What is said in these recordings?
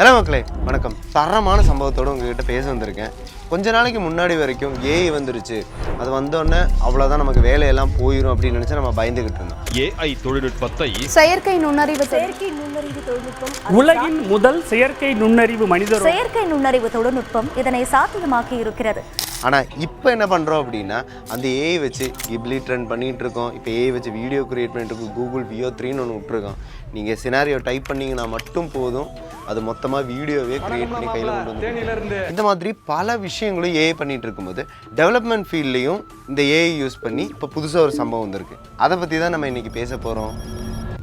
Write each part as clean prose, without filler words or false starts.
Hello மக்களே, வணக்கம். தரமான சம்பவத்தோடு உங்ககிட்ட பேச வந்திருக்கேன். கொஞ்ச நாளைக்கு முன்னாடி வரைக்கும் ஏஐ வந்துருச்சு, அது வந்தோடனே அவ்வளோதான் நமக்கு வேலையெல்லாம் போயிடும் அப்படின்னு நினச்சி நம்ம பயந்துகிட்டு இருந்தோம். ஏஐ தொழில்நுட்பத்தை செயற்கை நுண்ணறிவு தொழில்நுட்பம் உலகின் முதல் செயற்கை நுண்ணறிவு மனிதர் செயற்கை நுண்ணறிவு தொழில்நுட்பம் இதனை சாத்தியமாக்கி இருக்கிறது. ஆனால் இப்போ என்ன பண்ணுறோம் அப்படின்னா, அந்த ஏஐ வச்சு கிப்லி ட்ரெண்ட் பண்ணிகிட்டு இருக்கோம். இப்போ ஏஐ வச்சு வீடியோ கிரியேட் பண்ணிட்டு இருக்கோம். கூகுள் VO3ன்னு ஒன்று விட்டுருக்கோம். நீங்கள் சினாரியோ டைப் பண்ணிங்கன்னா மட்டும் போதும், அது மொத்தமாக வீடியோவே கிரியேட் பண்ணி கையில் கொண்டு வந்து இந்த மாதிரி பல விஷயங்களும் ஏஐ பண்ணிகிட்டு இருக்கும்போது டெவலப்மெண்ட் ஃபீல்ட்லேயும் இந்த ஏஐ யூஸ் பண்ணி இப்போ புதுசாக ஒரு சம்பவம் வந்திருக்கு. அதை பற்றி தான் நம்ம இன்றைக்கி பேச போகிறோம்.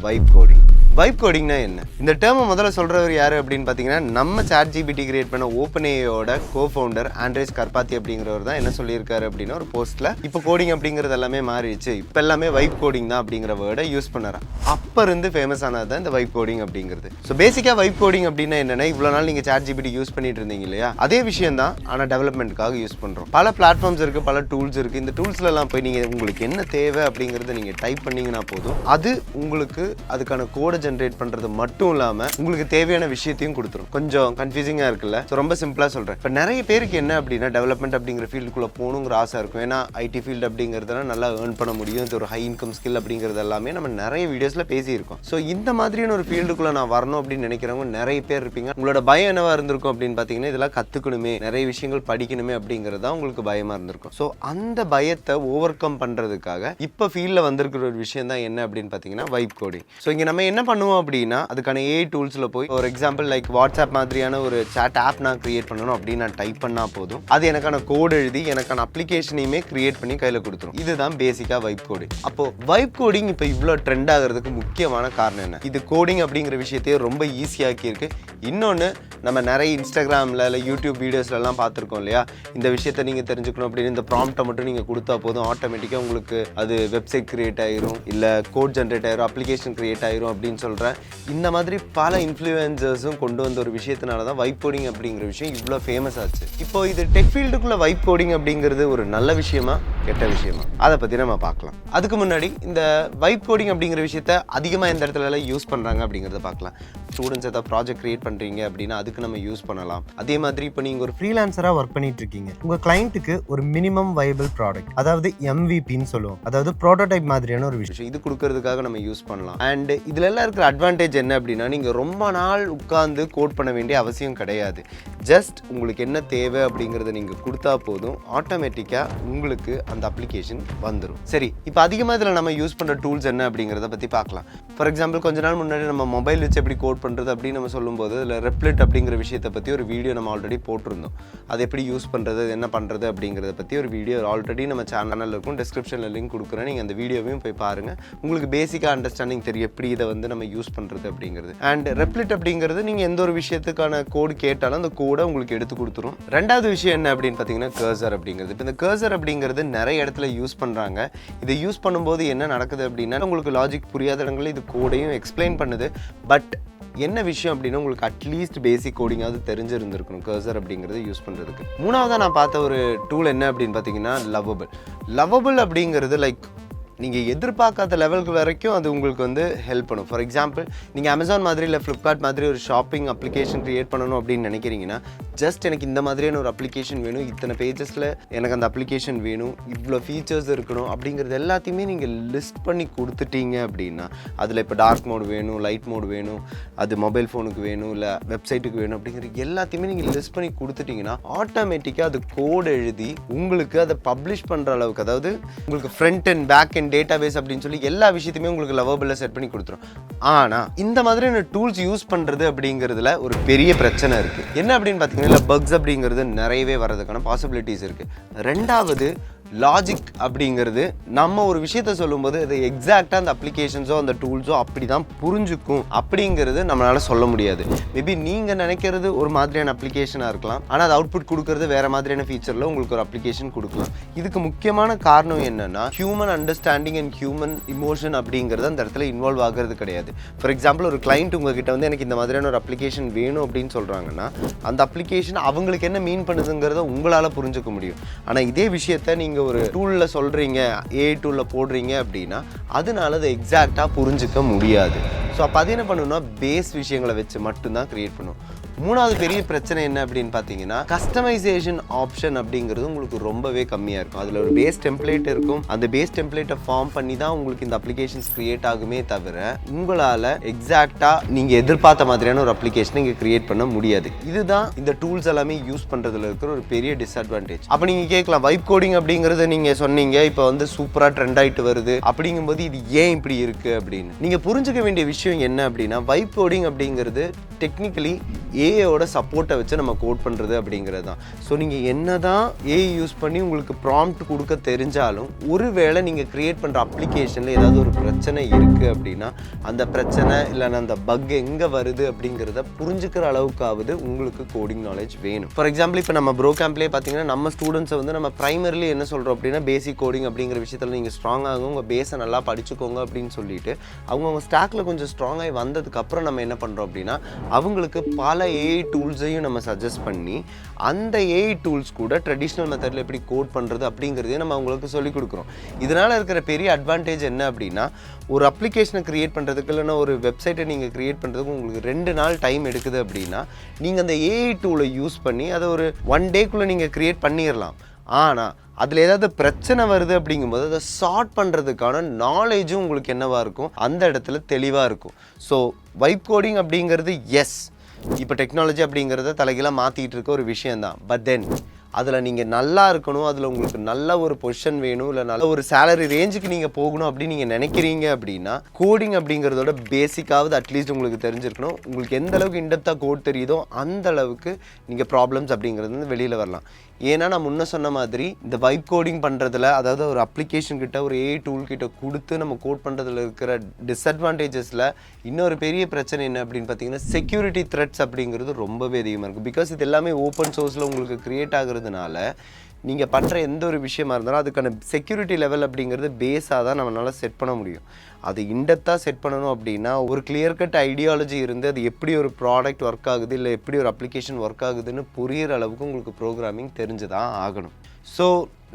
Vibe coding. வைப் கோடிங்னா என்ன? இந்த டேர்மை முதல்ல சொல்கிறவர் யார் அப்படின்னு பார்த்தீங்கன்னா, நம்ம ChatGPT கிரியேட் பண்ண ஓப்பன்ஏஐயோட கோஃபவுண்டர் ஆண்ட்ரேஸ் கர்பாத்தி அப்படிங்கிறவர் தான் என்ன சொல்லியிருக்காரு அப்படின்னா, ஒரு போஸ்ட்டில் இப்போ கோடிங் அப்படிங்கிறது எல்லாமே மாறிடுச்சு, இப்போ எல்லாமே வைப் கோடிங் தான் அப்படிங்கிற வேர்டை யூஸ் பண்ணார். அப்போ இருந்து ஃபேமஸ் ஆனது தான் இந்த வைப் கோடிங் அப்படிங்கிறது. ஸோ பேசிக்காக வைப் கோடிங் அப்படின்னா என்னென்னா, இவ்வளோ நாள் நீங்கள் ChatGPT யூஸ் பண்ணிட்டு இருந்தீங்க இல்லையா, அதே விஷயம் தான், ஆனால் டெவலப்மெண்ட்டுக்காக யூஸ் பண்ணுறோம். பல பிளாட்ஃபார்ம்ஸ் இருக்குது, பல டூல்ஸ் இருக்குது. இந்த டூல்ஸ்லாம் போய் நீங்கள் உங்களுக்கு என்ன தேவை அப்படிங்கிறத நீங்கள் டைப் பண்ணிங்கன்னா போதும், அது உங்களுக்கு அதுக்கான கோடை ஜென்ரேட் பண்ணுறது மட்டும் இல்லாமல் உங்களுக்கு தேவையான விஷயத்தையும் கொடுத்துரும். கொஞ்சம் கன்ஃபியூசிங்காக இருக்குல்ல? ஸோ ரொம்ப சிம்பிளாக சொல்கிறேன். இப்போ நிறைய பேருக்கு என்ன அப்படின்னா, டெவலப்மெண்ட் அப்படிங்கிற ஃபீல்டுக்குள்ளே போகணுங்கிற ஆசை இருக்கும். ஏன்னா ஐடி ஃபீல்டு அப்படிங்கிறதெல்லாம் நல்லா ஏர்ன் பண்ண முடியும், இது ஒரு ஹை இன்கம் ஸ்கில் அப்படிங்கிறது எல்லாமே நம்ம நிறைய வீடியோஸில் பேசியிருக்கோம். ஸோ இந்த மாதிரியான ஒரு ஃபீல்டுக்குள்ளே நான் வரணும் அப்படின்னு நினைக்கிறவங்க நிறைய பேர் இருப்பீங்க. உங்களோட பயம் என்னவா இருந்திருக்கும் அப்படின்னு பார்த்தீங்கன்னா, இதெல்லாம் கற்றுக்கணுமே, நிறைய விஷயங்கள் படிக்கணுமே அப்படிங்கிறது தான் உங்களுக்கு பயமாக இருந்திருக்கும். ஸோ அந்த பயத்தை ஓவர் கம் பண்ணுறதுக்காக இப்போ ஃபீல்டில் வந்திருக்கிற ஒரு விஷயம் தான் என்ன அப்படின்னு பார்த்தீங்கன்னா, வைப் கோடிங். ஸோ இங்கே நம்ம என்ன பண்ணுவோம் அப்படின்னா, அதுக்கான ஏஐ டூல்ஸில் போய் ஒரு எக்ஸாம்பிள் லைக் வாட்ஸ்அப் மாதிரியான ஒரு சாட் ஆப் நான் கிரியேட் பண்ணணும் அப்படின்னு நான் டைப் பண்ணால் போதும், அது எனக்கான கோடு எழுதி எனக்கான அப்ளிகேஷனையுமே கிரியேட் பண்ணி கையில் கொடுத்துரும். இதுதான் பேசிக்காக வைப் கோடிங். அப்போ வைப் கோடிங் இப்போ இவ்வளோ ட்ரெண்ட் ஆகிறதுக்கு முக்கியமான காரணம் என்ன? இது கோடிங் அப்படிங்கிற விஷயத்தையே ரொம்ப ஈஸியாக்கி இருக்கு. இன்னொன்று, நம்ம நிறைய இன்ஸ்டாகிராமில் இல்லை யூடியூப் வீடியோஸ்லாம் பார்த்துருக்கோம் இல்லையா, இந்த விஷயத்தை நீங்கள் தெரிஞ்சுக்கணும் அப்படின்னு இந்த ப்ராம்ப்டை மட்டும் நீங்கள் கொடுத்தா போதும், ஆட்டோமேட்டிக்காக உங்களுக்கு அது வெப்சைட் கிரியேட் ஆயிரும், இல்லை கோட் ஜென்ரேட் ஆயிரும், அப்ளிகேஷன் கிரியேட் ஆயிரும் அப்படின்னு சொல்கிறேன். இந்த மாதிரி பல இன்ஃப்ளூயன்சர்ஸும் கொண்டு வந்த ஒரு விஷயத்தினால தான் வைப் கோடிங் அப்படிங்கிற விஷயம் இவ்வளோ ஃபேமஸ் ஆச்சு. இப்போ இது டெக் ஃபீல்டுக்குள்ள வைப் கோடிங் அப்படிங்கிறது ஒரு நல்ல விஷயமா கெட்ட விஷயமா, அதை பற்றி நம்ம பார்க்கலாம். அதுக்கு முன்னாடி இந்த வைப் கோடிங் அப்படிங்கிற விஷயத்த அதிகமாக எந்த இடத்துல யூஸ் பண்ணுறாங்க அப்படிங்கிறத பார்க்கலாம். ஸ்டூடெண்ட்ஸ் ஏதாவது ப்ராஜெக்ட் கிரியேட் பண்ணுறீங்க அப்படின்னா அதுக்கு நம்ம யூஸ் பண்ணலாம். அதே மாதிரி இப்போ நீங்கள் ஒரு ஃப்ரீலான்சராக ஒர்க் பண்ணிட்டு இருக்கீங்க, உங்கள் கிளைண்ட்டுக்கு ஒரு மினிமம் வைபிள் ப்ராடக்ட், அதாவது MVP சொல்லுவோம், அதாவது ப்ரோட்டோடைப் மாதிரியான ஒரு விஷயம், இது கொடுக்கறதுக்காக நம்ம யூஸ் பண்ணலாம். அண்ட் இதுல எல்லாம் இருக்கிற அட்வான்டேஜ் என்ன அப்படின்னா, நீங்கள் ரொம்ப நாள் உட்கார்ந்து கோட் பண்ண வேண்டிய அவசியம் கிடையாது. ஜஸ்ட் உங்களுக்கு என்ன தேவை அப்படிங்கிறத நீங்கள் கொடுத்தா போதும், ஆட்டோமேட்டிக்காக உங்களுக்கு அந்த அப்ளிகேஷன் வந்துடும். சரி, இப்போ அதிகமாக இதில் நம்ம யூஸ் பண்ணுற டூல்ஸ் என்ன அப்படிங்கிறத பற்றி பார்க்கலாம். ஃபார் எக்ஸாம்பிள், கொஞ்ச நாள் முன்னாடி நம்ம மொபைல் வச்சு எப்படி கோட் பண்ணுறது அப்படின்னு நம்ம சொல்லும்போது, இதில் ரெப்ளிட் அப்படிங்கிற விஷயத்தை பற்றி ஒரு வீடியோ நம்ம ஆல்ரெடி போட்டிருந்தோம். அது எப்படி யூஸ் பண்ணுறது, என்ன பண்ணுறது அப்படிங்கிறத பற்றி ஒரு வீடியோ ஆல்ரெடி நம்ம சேனலில் இருக்கும், டிஸ்கிரிப்ஷனில் லிங்க் கொடுக்குறேன், நீங்கள் அந்த வீடியோவையும் போய் பாருங்கள். உங்களுக்கு பேசிக்காக அண்டர்ஸ்டாண்டிங் தெரியும் எப்படி இதை வந்து நம்ம யூஸ் பண்ணுறது அப்படிங்கிறது. அண்ட் ரெப்ளிட் அப்படிங்கிறது நீங்கள் எந்த ஒரு விஷயத்துக்கான கோடு கேட்டாலும் அந்த கோடை உங்களுக்கு எடுத்து கொடுத்துரும். ரெண்டாவது விஷயம் என்ன அப்படின்னு பார்த்தீங்கன்னா, கர்சர் அப்படிங்கிறது. இப்போ இந்த கர்சர் அப்படிங்கிறது நிறைய இடத்துல யூஸ் பண்ணுறாங்க. இதை யூஸ் பண்ணும்போது என்ன நடக்குது அப்படின்னா, உங்களுக்கு லாஜிக் புரியாத இடங்களில் இது கோடையும் எக்ஸ்பிளைன் பண்ணுது. பட் என்ன விஷயம் அப்படின்னா, உங்களுக்கு அட்லீஸ்ட் பேசிக் கோடிங்காவது தெரிஞ்சிருந்திருக்கணும் கர்சர் அப்படிங்கிறது யூஸ் பண்ணுறதுக்கு. மூணாவதாக நான் பார்த்த ஒரு டூல் என்ன அப்படின்னு பார்த்தீங்கன்னா, லவ்வபிள் அப்படிங்கிறது லைக் நீங்கள் எதிர்பார்க்காத லெவலுக்கு வரைக்கும் அது உங்களுக்கு வந்து ஹெல்ப் பண்ணும். ஃபார் எக்ஸாம்பிள், நீங்கள் அமேசான் மாதிரி இல்லை ஃப்ளிப்கார்ட் மாதிரி ஒரு ஷாப்பிங் அப்ளிகேஷன் க்ரியேட் பண்ணணும் அப்படின்னு நினைக்கிறீங்கன்னா, ஜஸ்ட் எனக்கு இந்த மாதிரியான ஒரு அப்ளிகேஷன் வேணும், இத்தனை பேஜஸில் எனக்கு அந்த அப்ளிகேஷன் வேணும், இவ்வளோ ஃபீச்சர்ஸ் இருக்கணும் அப்படிங்கிறது எல்லாத்தையுமே நீங்கள் லிஸ்ட் பண்ணி கொடுத்துட்டீங்க அப்படின்னா, அதில் இப்போ டார்க் மோட் வேணும், லைட் மோட் வேணும், அது மொபைல் ஃபோனுக்கு வேணும், இல்லை வெப்சைட்டுக்கு வேணும் அப்படிங்கிற எல்லாத்தையுமே நீங்கள் லிஸ்ட் பண்ணி கொடுத்துட்டிங்கன்னா, ஆட்டோமேட்டிக்காக அது கோட் எழுதி உங்களுக்கு அதை பப்ளிஷ் பண்ணுற அளவுக்கு, அதாவது உங்களுக்கு front and back and database அப்படின்னு சொல்லி எல்லா விஷயத்தையுமே உங்களுக்கு லவ்வபிளில் செட் பண்ணி கொடுத்துரும். ஆனால் இந்த மாதிரியான டூல்ஸ் யூஸ் பண்ணுறது அப்படிங்கிறதுல ஒரு பெரிய பிரச்சனை இருக்குது. என்ன அப்படின்னு பார்த்தீங்கன்னா, பக்ஸ் அப்படிங்கிறது நிறையவே வர்றதுக்கான பாசிபிலிட்டிஸ் இருக்குது. ரெண்டாவது, லாஜிக் அப்படிங்கிறது நம்ம ஒரு விஷயத்த சொல்லும்போது அது எக்ஸாக்டாக அந்த அப்ளிகேஷன்ஸோ அந்த டூல்ஸோ அப்படி தான் புரிஞ்சுக்கும் அப்படிங்கிறது நம்மளால் சொல்ல முடியாது. மேபி நீங்கள் நினைக்கிறது ஒரு மாதிரியான அப்ளிகேஷனாக இருக்கலாம், ஆனால் அது அவுட்புட் கொடுக்கறது வேறு மாதிரியான ஃபீச்சரில் உங்களுக்கு ஒரு அப்ளிகேஷன் கொடுக்கலாம். இதுக்கு முக்கியமான காரணம் என்னென்னா, human understanding and human emotion அப்படிங்கிறது அந்த இடத்துல இன்வால்வ் ஆகிறது கிடையாது. ஃபார் எக்ஸாம்பிள், ஒரு கிளைண்ட் உங்ககிட்ட வந்து எனக்கு இந்த மாதிரியான ஒரு அப்ளிகேஷன் வேணும் அப்படின்னு சொல்கிறாங்கன்னா, அந்த அப்ளிகேஷன் அவங்களுக்கு என்ன மீன் பண்ணுதுங்கிறத உங்களால் புரிஞ்சுக்க முடியும். ஆனால் இதே விஷயத்தை நீங்கள் ஒரு டூலில் சொல்கிறீங்க, ஏஐ டூலில் போடுறீங்க அப்படின்னா அதனால அதை எக்ஸாக்டாக புரிஞ்சிக்க முடியாது. ஸோ அப்போ அது என்ன பண்ணணும்னா, பேஸ் விஷயங்களை வச்சு மட்டும்தான் க்ரியேட் பண்ணும். மூணாவது பெரிய பிரச்சனை என்ன அப்படின்னு பார்த்தீங்கன்னா கஸ்டமைசேஷன் ஆப்ஷன் அப்படிங்கிறது உங்களுக்கு ரொம்பவே கம்மியாக இருக்கும். அதில் ஒரு பேஸ் டெம்ப்ளேட் இருக்கும். அந்த பேஸ் டெம்ப்ளேட்டை ஃபார்ம் பண்ணி தான் உங்களுக்கு இந்த அப்ளிகேஷன்ஸ் கிரியேட் ஆகுமே தவிர உங்களால் எக்ஸாக்டாக நீங்கள் எதிர்பார்த்த மாதிரியான ஒரு அப்ளிகேஷனை இங்கே கிரியேட் பண்ண முடியாது. இதுதான் இந்த டூல்ஸ் எல்லாமே யூஸ் பண்ணுறதுல இருக்கிற ஒரு பெரிய டிஸ்அட்வான்டேஜ். அப்போ நீங்கள் கேட்கலாம், வைப் கோடிங் அப்படிங்கிறத நீங்கள் சொன்னீங்க, இப்போ வந்து சூப்பராக ட்ரெண்ட் ஆகிட்டு வருது, அப்படிங்கும்போது இது ஏன் இப்படி இருக்குது அப்படின்னு. நீங்கள் புரிஞ்சுக்க வேண்டிய விஷயம் என்ன அப்படின்னா, வைப் கோடிங் அப்படிங்கிறது டெக்னிக்கலி ஏஐயோட சப்போர்ட்டை வச்சு நம்ம கோட் பண்ணுறது அப்படிங்கிறது தான். ஸோ நீங்கள் என்ன தான் ஏஐ யூஸ் பண்ணி உங்களுக்கு ப்ராம்ப்ட் கொடுக்க தெரிஞ்சாலும் ஒருவேளை நீங்கள் க்ரியேட் பண்ணுற அப்ளிகேஷனில் ஏதாவது ஒரு பிரச்சனை இருக்குது அப்படின்னா அந்த பிரச்சனை இல்லைன்னா அந்த பக் எங்கே வருது அப்படிங்கிறத புரிஞ்சுக்கிற அளவுக்காவது உங்களுக்கு கோடிங் நாலேஜ் வேணும். ஃபார் எக்ஸாம்பிள் இப்போ நம்ம ப்ரோகேம்ப்லேயே பார்த்தீங்கன்னா நம்ம ஸ்டூடெண்ட்ஸை வந்து நம்ம ப்ரைமரிலி என்ன சொல்கிறோம் அப்படின்னா, பேசிக் கோடிங் அப்படிங்கிற விஷயத்தில் நீங்கள் ஸ்ட்ராங்காகும், உங்கள் பேஸை நல்லா படிச்சுக்கோங்க அப்படின்னு சொல்லிட்டு அவங்க ஸ்டாக்கில் கொஞ்சம் ஸ்ட்ராங்காகி வந்ததுக்கப்புறம் நம்ம என்ன பண்ணுறோம் அப்படின்னா அவங்களுக்கு பல ஏஐ டூல்ஸையும் நம்ம சஜஸ்ட் பண்ணி அந்த ஏஐ டூல்ஸ் கூட ட்ரெடிஷ்னல் மெத்தடில் எப்படி கோட் பண்ணுறது அப்படிங்கிறதையும் நம்ம அவங்களுக்கு சொல்லிக் கொடுக்குறோம். இதனால் இருக்கிற பெரிய அட்வான்டேஜ் என்ன அப்படின்னா, ஒரு அப்ளிகேஷனை க்ரியேட் பண்ணுறதுக்கு இல்லைன்னா ஒரு வெப்சைட்டை நீங்கள் க்ரியேட் பண்ணுறதுக்கு உங்களுக்கு 2 நாள் டைம் எடுக்குது அப்படின்னா நீங்கள் அந்த ஏஐ டூலை யூஸ் பண்ணி அதை ஒரு 1 டேக்குள்ளே நீங்கள் க்ரியேட் பண்ணிடலாம். ஆனால் அதில் ஏதாவது பிரச்சனை வருது அப்படிங்கும்போது அதை சார்ட் பண்ணுறதுக்கான நாலேஜும் உங்களுக்கு என்னவாக இருக்கும், அந்த இடத்துல தெளிவாக இருக்கும். ஸோ வைப் கோடிங் அப்படிங்கிறது எஸ், இப்போ டெக்னாலஜி அப்படிங்கிறத தலைகீழாக மாற்றிட்டு இருக்க ஒரு விஷயந்தான். பட் தென் அதில் நீங்கள் நல்லா இருக்கணும், அதில் உங்களுக்கு நல்ல ஒரு பொசிஷன் வேணும், இல்லை நல்ல ஒரு சேலரி ரேஞ்சுக்கு நீங்கள் போகணும் அப்படின்னு நீங்கள் நினைக்கிறீங்க அப்படின்னா கோடிங் அப்படிங்கிறதோட பேசிக்காவது அட்லீஸ்ட் உங்களுக்கு தெரிஞ்சிருக்கணும். உங்களுக்கு எந்த அளவுக்கு இன்டெப்த்தாக கோட் தெரியுதோ அந்த அளவுக்கு நீங்கள் ப்ராப்ளம்ஸ் அப்படிங்கிறது வந்து வெளியில் வரலாம். ஏன்னா நான் முன்ன சொன்ன மாதிரி இந்த வைப் கோடிங் பண்ணுறதுல, அதாவது ஒரு அப்ளிகேஷன் கிட்ட ஒரு ஏஐ டூல் கிட்ட கொடுத்து நம்ம கோட் பண்ணுறதுல இருக்கிற டிஸ்அட்வான்டேஜஸில் இன்னொரு பெரிய பிரச்சனை என்ன அப்படின்னு பார்த்தீங்கன்னா, செக்யூரிட்டி த்ரெட்ஸ் அப்படிங்கிறது ரொம்பவே அதிகமாக இருக்குது. பிகாஸ் இது எல்லாமே ஓப்பன் சோர்ஸில் உங்களுக்கு க்ரியேட் ஆகுறதுனால நீங்கள் பண்ணுற எந்த ஒரு விஷயமா இருந்தாலும் அதுக்கான செக்யூரிட்டி லெவல் அப்படிங்கிறது பேஸாக தான் நம்மளால் செட் பண்ண முடியும். அது இன்டெப்த்தாக செட் பண்ணணும் அப்படின்னா ஒரு கிளியர் கட் ஐடியாலஜி இருந்து அது எப்படி ஒரு ப்ராடக்ட் ஒர்க் ஆகுது இல்லை எப்படி ஒரு அப்ளிகேஷன் ஒர்க் ஆகுதுன்னு புரிகிற அளவுக்கு உங்களுக்கு ப்ரோக்ராமிங் தெரிஞ்சு தான் ஆகணும். ஸோ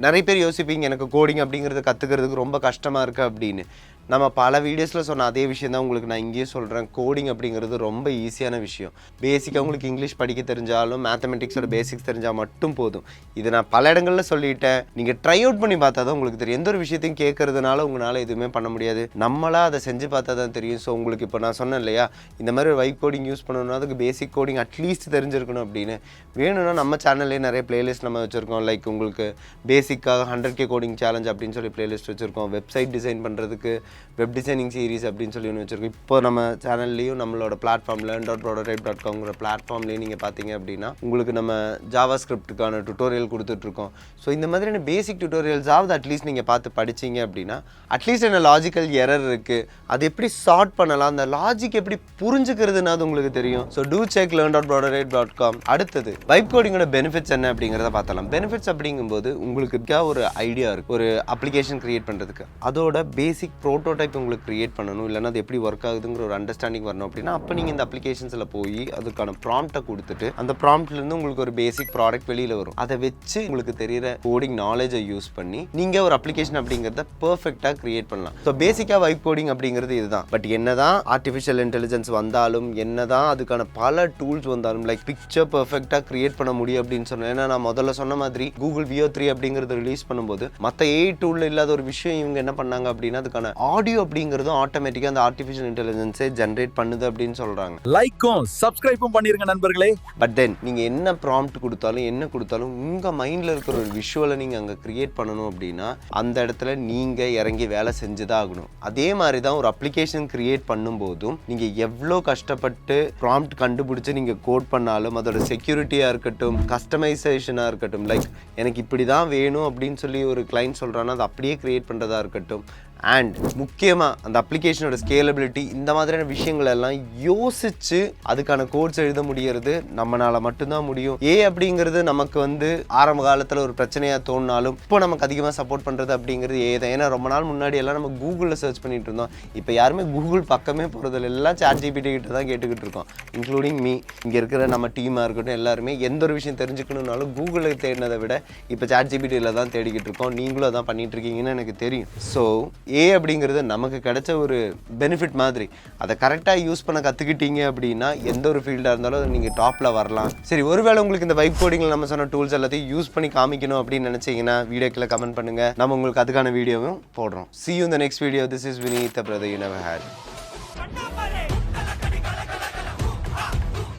நிறைய பேர் யோசிப்பீங்க, எனக்கு கோடிங் அப்படிங்கிறத கற்றுக்கிறதுக்கு ரொம்ப கஷ்டமாக இருக்குது அப்படின்னு. நம்ம பல வீடியோஸில் சொன்ன அதே விஷயம் தான் உங்களுக்கு நான் இங்கேயே சொல்கிறேன். கோடிங் அப்படிங்கிறது ரொம்ப ஈஸியான விஷயம். பேசிக்காக உங்களுக்கு இங்கிலீஷ் படிக்க தெரிஞ்சாலும் மேத்தமெட்டிக்ஸோட பேசிக்ஸ் தெரிஞ்சால் மட்டும் போதும். இது நான் பல இடங்களில் சொல்லிட்டேன். நீங்கள் ட்ரை அவுட் பண்ணி பார்த்தா தான் உங்களுக்கு தெரியும். எந்த ஒரு விஷயத்தையும் கேட்கறதுனால உங்களால் எதுவுமே பண்ண முடியாது, நம்மளாக அதை செஞ்சு பார்த்தா தான் தெரியும். ஸோ உங்களுக்கு இப்போ நான் சொன்னேன் இல்லையா, இந்த மாதிரி ஒரு வைப் கோடிங் யூஸ் பண்ணணும்னா அதுக்கு பேசிக் கோடிங் அட்லீஸ்ட் தெரிஞ்சிருக்கணும் அப்படின்னு. வேணும்னா நம்ம சேனல்லேயே நிறைய பிளேலிஸ்ட் நம்ம வச்சுருக்கோம். லைக் உங்களுக்கு பேசிக்காக 100K கோடிங் சேலஞ்ச் அப்படின்னு சொல்லி பிளேலிஸ்ட் வச்சுருக்கோம். வெப்சைட் டிசைன் பண்ணுறதுக்கு வெப் டிசைனிங் சீரிஸ் அப்படின்னு சொல்லி ஒன்று வச்சுருக்கோம். இப்போ நம்ம சேனல்லையும் நம்மளோட பிளாட்ஃபார்ம் learn.brototype.com பிளாட்ஃபார்ம்லேயும் நீங்கள் பார்த்தீங்க அப்படின்னா உங்களுக்கு நம்ம ஜாவா ஸ்கிரிப்டுக்கான டுட்டோரியல் கொடுத்துட்ருக்கோம். ஸோ இந்த மாதிரியான பேசிக் டுட்டோரியல்ஸாவது அட்லீஸ்ட் நீங்கள் பார்த்து படிச்சிங்க அப்படின்னா அட்லீஸ்ட் என்ன லாஜிக்கல் எரர் இருக்குது, அது எப்படி சார்ட் பண்ணலாம், அந்த லாஜிக் எப்படி புரிஞ்சுக்கிறதுனா அது உங்களுக்கு தெரியும். So to check learn.brototype.com. அடுத்தது வைப் கோடிங்கோட பெனிஃபிட்ஸ் என்ன அப்படிங்கிறத பார்த்தலாம். பெனிஃபிட்ஸ் அப்படிங்கும்போது உங்களுக்கு ஒரு ஐடியா இருக்குது ஒரு அப்ளிகேஷன் கிரியேட் பண்ணுறதுக்கு, அதோட பேசிக் ப்ரோட்டோடைப் உங்களுக்கு கிரியேட் பண்ணணும், இல்லைன்னா அது எப்படி ஒர்க் ஆகுதுங்கிற ஒரு அண்டர்ஸ்டாண்டிங் வரணும் அப்படின்னா அப்போ நீங்கள் இந்த அப்ளிகேஷன்ஸில் போய் அதுக்கான ப்ராம்ப்டை கொடுத்துட்டு அந்த ப்ராம்ப்ட்லேருந்து உங்களுக்கு ஒரு பேசிக் ப்ராடக்ட் வெளியில் வரும். அதை வச்சு உங்களுக்கு தெரிகிற கோடிங் நாலேஜை யூஸ் பண்ணி நீங்கள் ஒரு அப்ளிகேஷன் அப்படிங்கிறத பர்ஃபெக்டாக கிரியேட் பண்ணலாம். ஸோ பேசிக்காக வைப் கோடிங் அப்படிங்கிறது இதுதான். பட் என்னதான் ஆர்டிஃபிஷியல் இன்டெலிஜென்ஸ் வந்தாலும், என்னதான் அதுக்கான பல டூல்ஸ் வந்தாலும், லைக் பிக்சர் பர்ஃபெக்டாக கிரியேட் பண்ண முடியும் அப்படின்னு சொன்னேன். ஏன்னா நான் முதல்ல சொன்ன மாதிரி கூகுள் VO3 அப்படிங்கிறது ரிலீஸ் பண்ணும்போது மற்ற ஏஐ டூலில் இல்லாத ஒரு விஷயம் இவங்க என்ன பண்ணாங்க அப்படின்னா அதுக்கான ஆடியோ அப்படிங்கிறதும் ஆட்டோமேட்டிக்காக அந்த ஆர்டிஃபிஷியல் இன்டெலிஜென்ஸே ஜென்ரேட் பண்ணுது அப்படின்னு சொல்கிறாங்க. லைக்கும் சப்ஸ்கிரைபும் பண்ணிருங்க நண்பர்களே. பட் தென் நீங்கள் என்ன ப்ராம்ப்ட் கொடுத்தாலும் என்ன கொடுத்தாலும் உங்கள் மைண்டில் இருக்கிற ஒரு விஷுவலை நீங்கள் அங்கே கிரியேட் பண்ணணும் அப்படின்னா அந்த இடத்துல நீங்கள் இறங்கி வேலை செஞ்சு தான் ஆகணும். அதே மாதிரி தான் ஒரு அப்ளிகேஷன் கிரியேட் பண்ணும்போதும் நீங்கள் எவ்வளோ கஷ்டப்பட்டு ப்ராம்ப்ட் கண்டுபிடிச்சி நீங்கள் கோட் பண்ணாலும் அதோட செக்யூரிட்டியாக இருக்கட்டும், கஸ்டமைசேஷனாக இருக்கட்டும், லைக் எனக்கு இப்படி தான் வேணும் அப்படின்னு சொல்லி ஒரு கிளைண்ட் சொல்கிறான்னா அதை அப்படியே கிரியேட் பண்ணுறதா இருக்கட்டும், அண்ட் முக்கியமாக அந்த அப்ளிகேஷனோட ஸ்கேலபிலிட்டி, இந்த மாதிரியான விஷயங்கள் எல்லாம் யோசிச்சு அதுக்கான கோட்ஸ் எழுத முடியறது நம்மளால மட்டும்தான் முடியும். அப்படிங்கிறது நமக்கு வந்து ஆரம்ப காலத்தில் ஒரு பிரச்சனையாக தோணினாலும் இப்போ நமக்கு அதிகமாக சப்போர்ட் பண்ணுறது அப்படிங்கிறது தான். ஏன்னா ரொம்ப நாள் முன்னாடி எல்லாம் நம்ம கூகுளில் சர்ச் பண்ணிட்டு இருந்தோம். இப்போ யாருமே கூகுள் பக்கமே போகிறதில்ல, எல்லாம் ChatGPT கிட்ட தான் கேட்டுக்கிட்டு இருக்கோம். இன்க்ளூடிங் மீ, இங்கே இருக்கிற நம்ம டீமாக இருக்கட்டும், எல்லாருமே எந்த ஒரு விஷயம் தெரிஞ்சுக்கணுன்னாலும் கூகுளில் தேடினதை விட இப்போ ChatGPTயில் தான் தேடிக்கிட்டு இருக்கோம். நீங்களும் அதான் பண்ணிட்டு இருக்கீங்கன்னு எனக்கு தெரியும். ஸோ அப்படிங்கிறது நமக்கு கிடைச்ச ஒரு பெனிஃபிட் மாதிரி. அதை கரெக்டாக யூஸ் பண்ண கற்றுக்கிட்டீங்க அப்படின்னா எந்த ஒரு ஃபீல்டாக இருந்தாலும் நீங்கள் டாப்பில் வரலாம். சரி, ஒருவேளை உங்களுக்கு இந்த வைப் கோடிங்கில் நம்ம சொன்ன டூல்ஸ் எல்லாத்தையும் யூஸ் பண்ணி காமிக்கணும் அப்படின்னு நினச்சிங்கன்னா வீடியோக்குள்ள கமெண்ட் பண்ணுங்கள். நம்ம உங்களுக்கு அதுக்கான வீடியோவும் போடுறோம். See you in the next video. This is Vineet, the brother you never had.